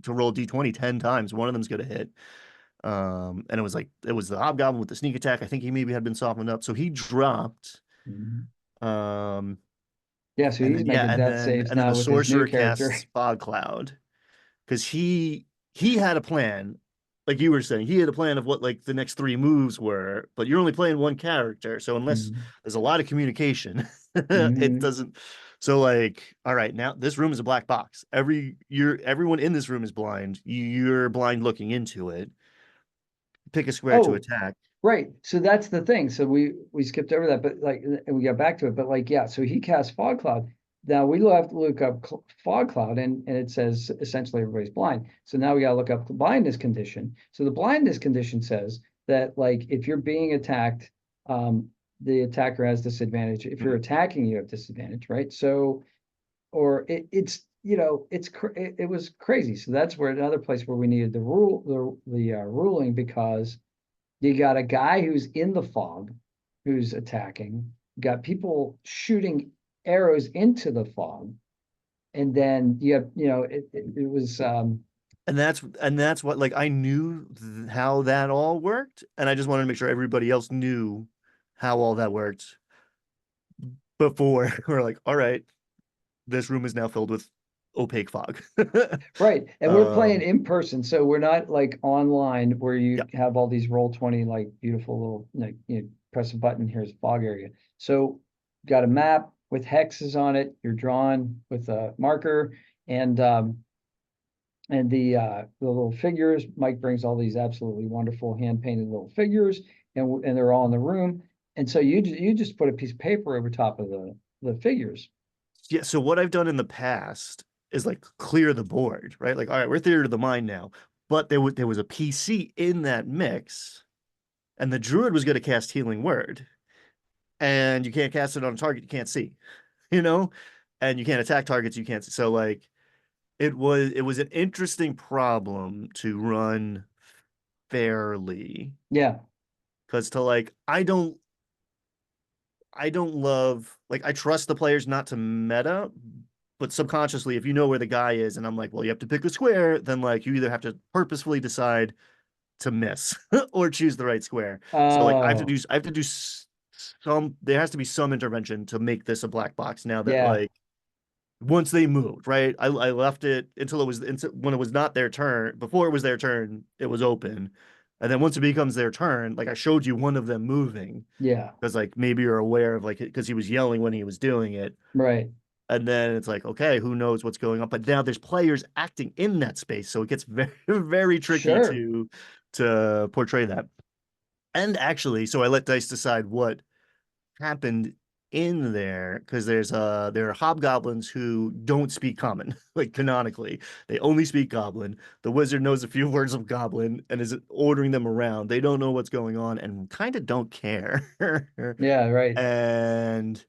to roll D20 10 times. One of them's gonna hit. And it was the hobgoblin with the sneak attack. I think he maybe had been softened up, so he dropped. Mhm. Um, Yeah, so and he's then yeah, making death saves and then now the with his new sorcerer character. casts fog cloud because he had a plan, like you were saying, he had a plan of what like the next three moves were, but you're only playing one character, so unless Mhm. there's a lot of communication, it Mhm. doesn't. So like, all right, now this room is a black box. Everyone in this room is blind. You're blind looking into it. Pick a square to Oh, attack. right. So that's the thing. So we skipped over that, but like, and we got back to it. But like, yeah. So he cast fog cloud. Now we will have to look up fog cloud, and it says essentially everybody's blind. So now we got to look up the blindness condition. So the blindness condition says that like if you're being attacked, the attacker has disadvantage. If you're Mhm. attacking, you have disadvantage, right? So or it's it was crazy. So that's where another place where we needed the ruling because you got a guy who's in the fog, who's attacking. You got people shooting arrows into the fog, and then you have, it was And that's what like I knew how that all worked, and I just wanted to make sure everybody else knew how all that worked before we're like, all right, this room is now filled with opaque fog. right. And we're playing um, in person, so we're not like online where yeah, you have all these roll 20 like beautiful little like press a button, here's fog area. So got a map with hexes on it. You're drawn with a marker, and the little figures. Mike brings all these absolutely wonderful hand painted little figures, and they're all in the room. And so you just put a piece of paper over top of the figures. yeah. So what I've done in the past is like clear the board, right? Like, all right, we're theater of the mind now, but there was a PC in that mix, and the druid was going to cast healing word, and you can't cast it on a target you can't see, you know, and you can't attack targets you can't see. So like it was an interesting problem to run fairly Yeah, because to like I don't love like I trust the players not to meta, but subconsciously if you know where the guy is and I'm like, well, you have to pick a square, then like you either have to purposefully decide to miss or choose the right square. So like oh I have to do some there has to be some intervention to make this a black box now that yeah, like once they moved, right? I left it until when it was not their turn. Before it was their turn, it was open. And then once it becomes their turn, like I showed you one of them moving yeah, because like maybe you're aware of like because he was yelling when he was doing it. right, And then it's like, okay, who knows what's going on? But now there's players acting in that space, so it gets very, very tricky sure, to portray that. And actually, so I let dice decide what happened in there because there are hobgoblins who don't speak common, like canonically. They only speak goblin. The wizard knows a few words of goblin and is ordering them around. They don't know what's going on and kind of don't care. yeah, right. And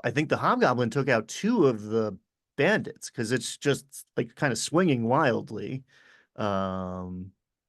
I think the hobgoblin took out two of the bandits because it's just like kind of swinging wildly.